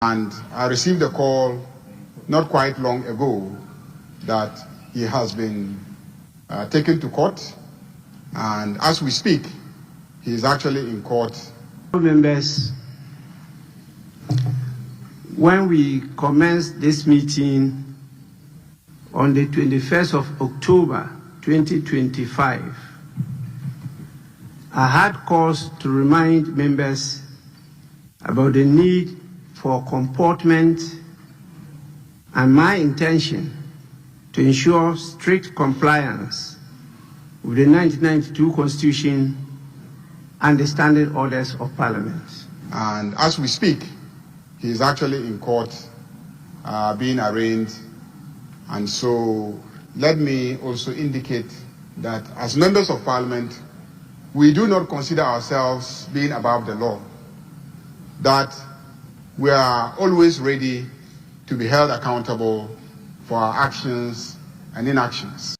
And I received a call not quite long ago that he has been taken to court, and as we speak, he is actually in court. Members, when we commenced this meeting on the 21st of October 2025, I had cause to remind members about the need for comportment and my intention to ensure strict compliance with the 1992 Constitution and the standing orders of Parliament. And as we speak, he is actually in court being arraigned. And so let me also indicate that as members of Parliament, we do not consider ourselves being above the law, that we are always ready to be held accountable for our actions and inactions.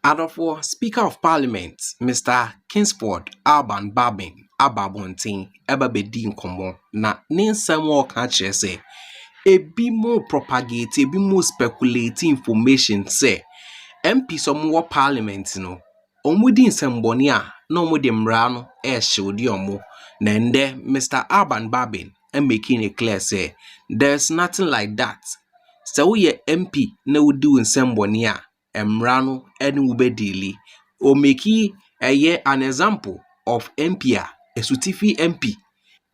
Adolfo, Speaker of Parliament, Mr. Kingsford Alban Bagbin Ababontin Ebabedi Nkomo na ninsem wo ka kire se ebi mo propagate ebi mo speculate information say MP some wo Parliament no omudi nsemboni a na omudi mra no shield omo na nde Mr. Alban Bagbin making it clear say there's nothing like that. So we MP na wudi nsemboni a emrano eni ubedili o make an example of MP a esutifi MP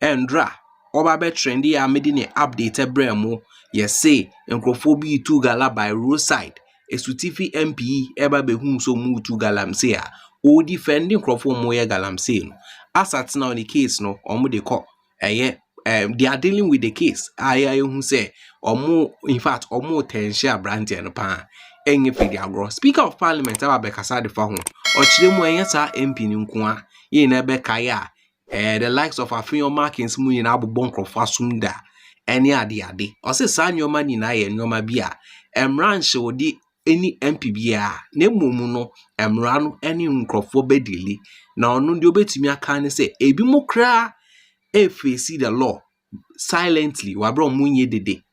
endra obabe trendy a medine update bremo ye say encrophobi tu gala by roadside esutifi MP eba behu so mu tu galamse a o defending crofo mo ye galamse no asat na on the case no omo de call they are dealing with the case I who say omo in fact omo tension brand no pa enye fidi agro. Speaker of Parliament abekasa de fa ho o kire mu enye sa MP ni nko a ye na be kaya the likes of Afenyo markings mu nyina abobon krofo asumda ene ade o se sa nyoma ni na ye nyoma bia emran hye odi eni MP bia na emumu no emra no ene nkrofo bedili na onu de obetumi aka ne se ebi mo kra face the law silently wabro munye dede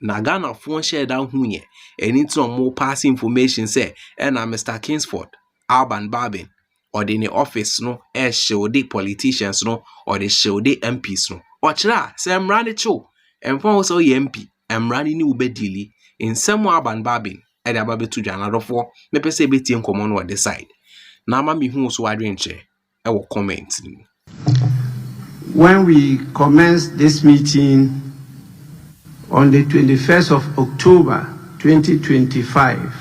na Ghana phone share down hunye any some more pass information say and Mr. Kingsford Alban Bagbin or the office no Sh0cked politicians no or the Sh0cked MPs no ochra say emrani cho emfon so MP emrani ni ubedili in some Alban Bagbin e da ba betu dwanadofo me pese betie nkomo no the side na ma mi hu so adwenche e wo comment ni. When we commenced this meeting on the 21st of October 2025,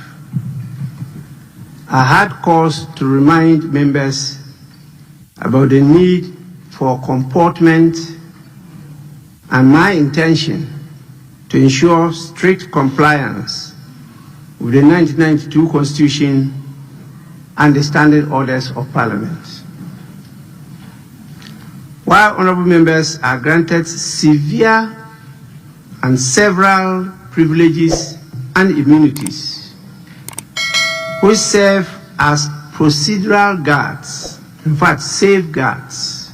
I had cause to remind members about the need for comportment and my intention to ensure strict compliance with the 1992 Constitution and the standing orders of Parliament. While honorable members are granted severe and several privileges and immunities, which serve as procedural guards, in fact safeguards,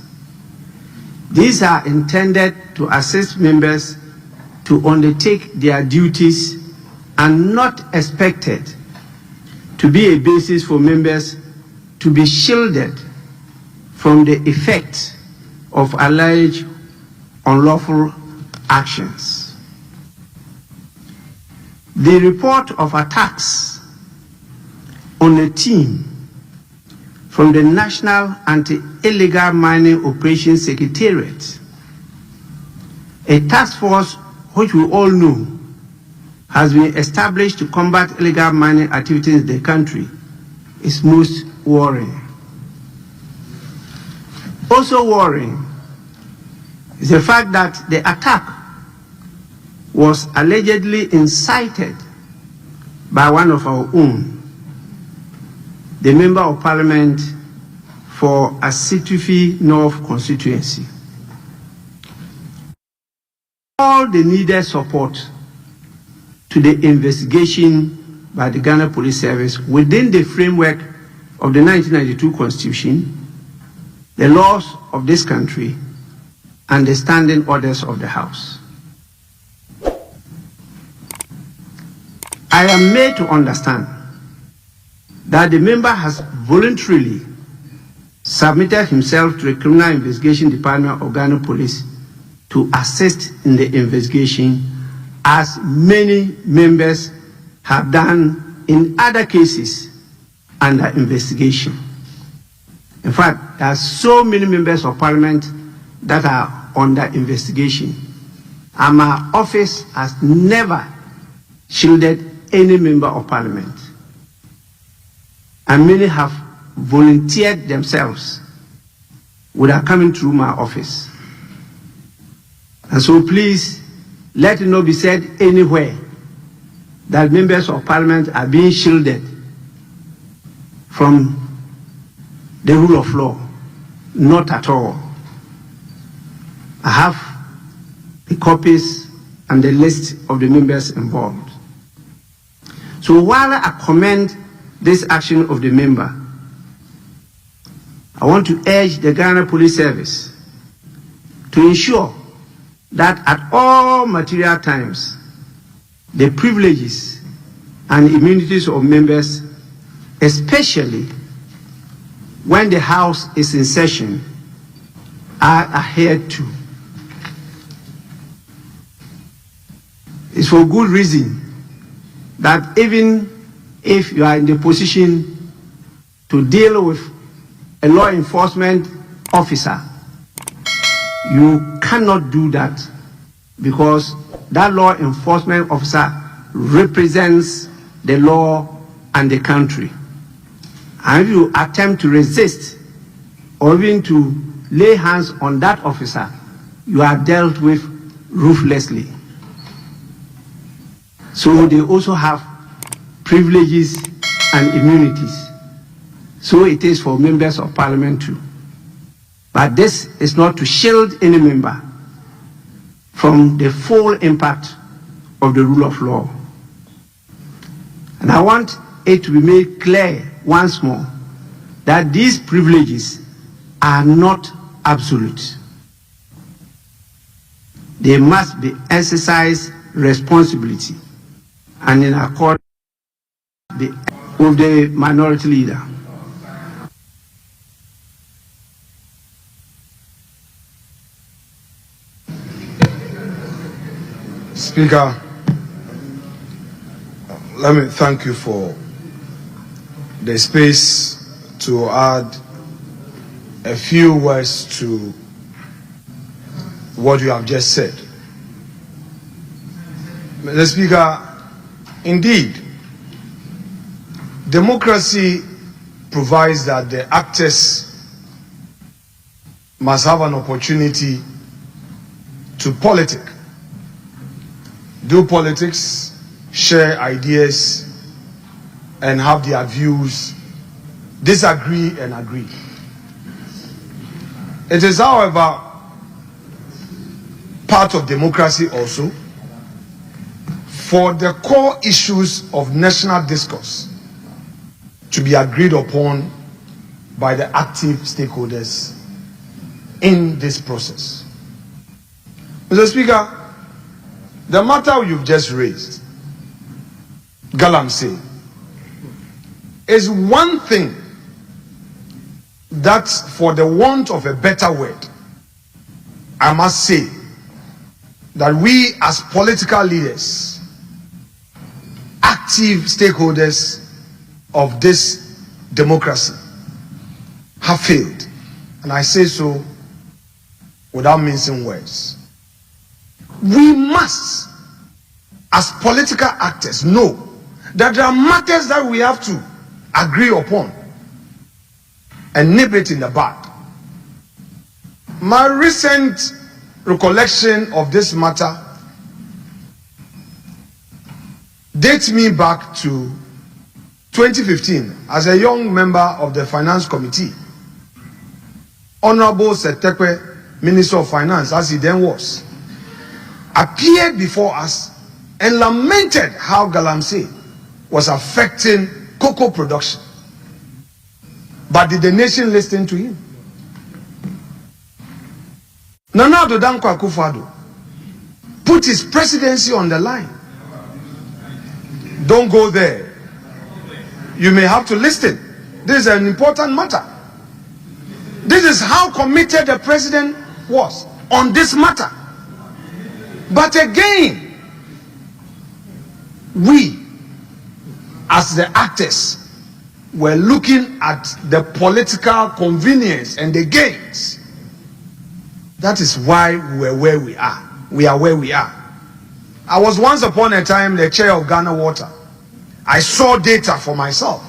these are intended to assist members to undertake their duties and not expected to be a basis for members to be shielded from the effect of alleged unlawful actions. The report of attacks on a team from the National Anti-Illegal Mining Operations Secretariat, a task force which we all know has been established to combat illegal mining activities in the country, is most worrying. Also worrying is the fact that the attack was allegedly incited by one of our own, the Member of Parliament for Asitufi North constituency. All the needed support to the investigation by the Ghana Police Service within the framework of the 1992 Constitution, the laws of this country, and the standing orders of the House. I am made to understand that the member has voluntarily submitted himself to the Criminal Investigation Department of Ghana Police to assist in the investigation, as many members have done in other cases under investigation. In fact, there are so many members of parliament that are under investigation, and my office has never shielded any member of parliament. And many have volunteered themselves without coming through my office. And so please, let it not be said anywhere that members of parliament are being shielded from the rule of law. Not at all. I have the copies and the list of the members involved. So while I commend this action of the member, I want to urge the Ghana Police Service to ensure that at all material times, the privileges and immunities of members, especially when the House is in session, are adhered to. It's for good reason that even if you are in the position to deal with a law enforcement officer, you cannot do that, because that law enforcement officer represents the law and the country. And if you attempt to resist or even to lay hands on that officer, you are dealt with ruthlessly. So they also have privileges and immunities. So it is for members of parliament too. But this is not to shield any member from the full impact of the rule of law. And I want it to be made clear once more that these privileges are not absolute. They must be exercised responsibly and in accordance with the minority leader. Speaker, let me thank you for the space to add a few words to what you have just said. Mr. Speaker, indeed, democracy provides that the actors must have an opportunity to politic. Do politics, share ideas, and have their views, disagree and agree. It is, however, part of democracy also for the core issues of national discourse to be agreed upon by the active stakeholders in this process. Mr. Speaker, the matter you've just raised, Galamsey, is one thing that, for the want of a better word, I must say that we as political leaders, active stakeholders of this democracy, have failed. And I say so without mincing words. We must, as political actors, know that there are matters that we have to agree upon and nip it in the bud. My recent recollection of this matter dates me back to 2015 as a young member of the Finance Committee. Honorable Sh0cked, Minister of Finance, as he then was, appeared before us and lamented how Galamsey was affecting cocoa production. But did the nation listen to him? Nana Addo Dankwa Akufo-Addo put his presidency on the line. Don't go there. You may have to listen. This is an important matter. This is how committed the president was on this matter. But again, we as the actors were looking at the political convenience and the gains. That is why we are where we are. We are where we are. I was once upon a time the chair of Ghana Water. I saw data for myself,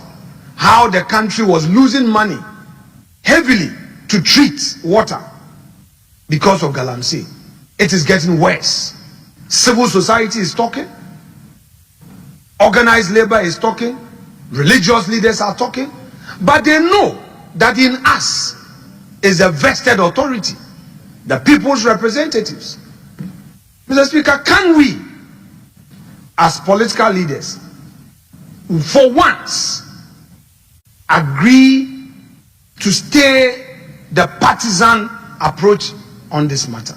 how the country was losing money heavily to treat water because of Galamsey. It is getting worse. Civil society is talking. Organized labor is talking. Religious leaders are talking. But they know that in us is a vested authority, the people's representatives. Mr. Speaker, can we, as political leaders, for once, agree to stay the partisan approach on this matter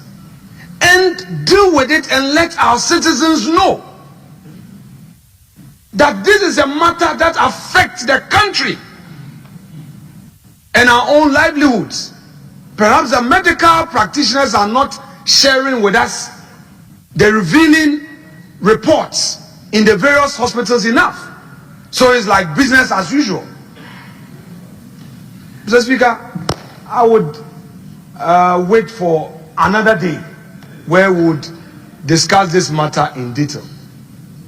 and deal with it and let our citizens know that this is a matter that affects the country and our own livelihoods? Perhaps the medical practitioners are not sharing with us the revealing reports in the various hospitals enough. So it's like business as usual. Mr. Speaker, I would wait for another day where we would discuss this matter in detail.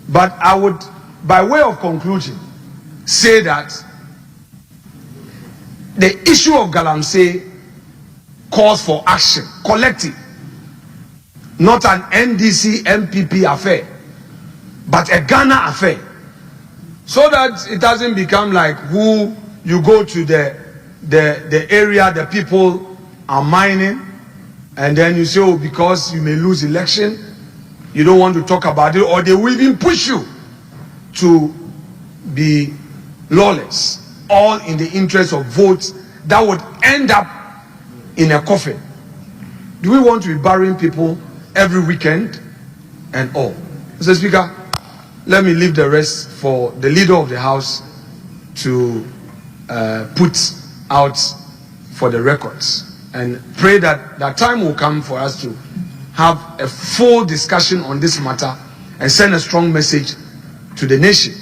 But I would, by way of conclusion, say that the issue of Galamsey calls for action, collective, not an NDC MPP affair, but a Ghana affair, so that it doesn't become like who you go to the area the people are mining, and then you say, oh, because you may lose election, you don't want to talk about it, or they will even push you to be lawless, all in the interest of votes that would end up in a coffin. Do we want to be burying people every weekend and all? Mr. Speaker, let me leave the rest for the leader of the House to put out for the records, and pray that that time will come for us to have a full discussion on this matter and send a strong message to the nation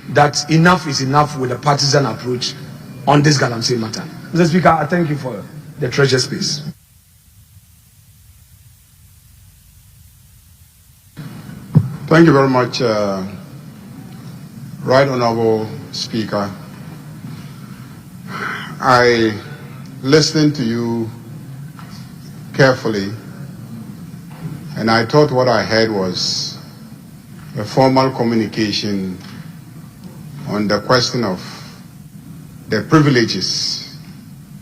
that enough is enough with the partisan approach on this Galamsey matter. Mr. Speaker, I thank you for the treasure space. Thank you very much, Right Honorable Speaker. I listened to you carefully, and I thought what I heard was a formal communication on the question of the privileges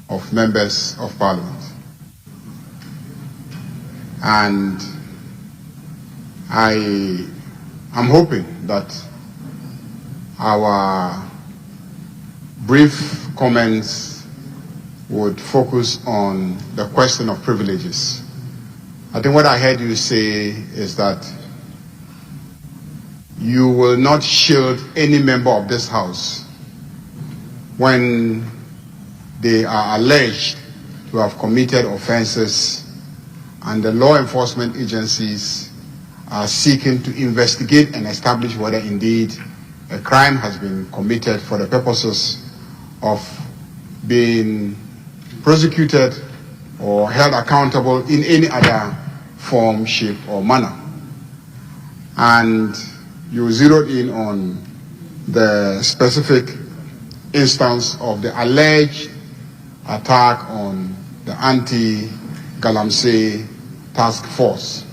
of members of Parliament. And I am hoping that our brief comments would focus on the question of privileges. I think what I heard you say is that you will not shield any member of this House when they are alleged to have committed offenses and the law enforcement agencies are seeking to investigate and establish whether indeed a crime has been committed for the purposes of being prosecuted or held accountable in any other form, shape, or manner. And you zeroed in on the specific instance of the alleged attack on the anti-Galamsey task force.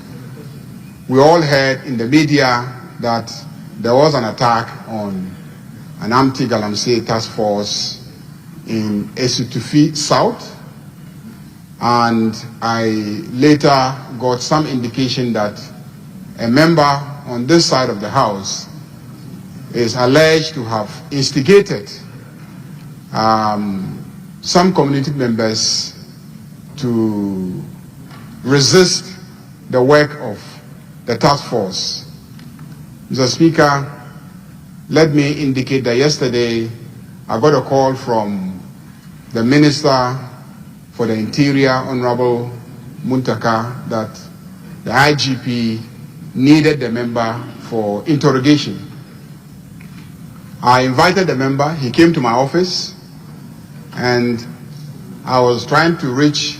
We all heard in the media that there was an attack on an anti-Galamsey task force in Esutufi South, and I later got some indication that a member on this side of the House is alleged to have instigated some community members to resist the work of the task force. Mr. Speaker, let me indicate that yesterday I got a call from the Minister for the Interior, Honorable Muntaka, that the IGP needed the member for interrogation. I invited the member, he came to my office, and I was trying to reach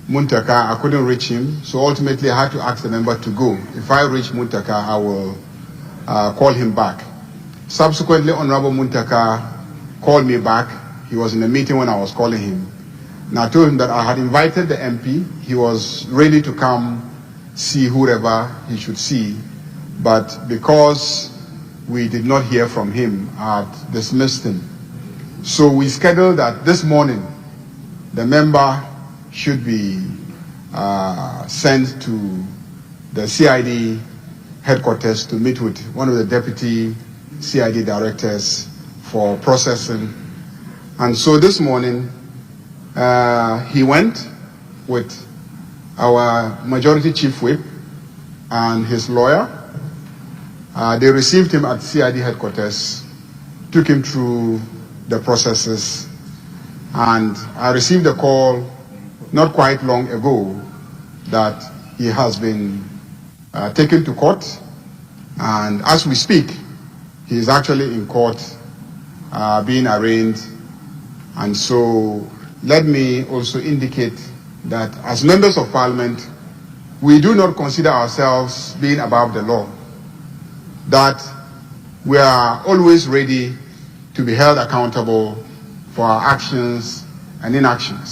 Muntaka, I couldn't reach him, so ultimately I had to ask the member to go. If I reach Muntaka, I will call him back. Subsequently, Honorable Muntaka called me back. He was in a meeting when I was calling him. And I told him that I had invited the MP. He was ready to come see whoever he should see. But because we did not hear from him, I had dismissed him. So we scheduled that this morning, the member should be sent to the CID headquarters to meet with one of the deputy CID directors for processing. And so this morning, he went with our majority chief whip and his lawyer. They received him at CID headquarters, took him through the processes, and I received a call not quite long ago that he has been taken to court, and as we speak, he is actually in court being arraigned. And so let me also indicate that as members of parliament, we do not consider ourselves being above the law, that we are always ready to be held accountable for our actions and inactions.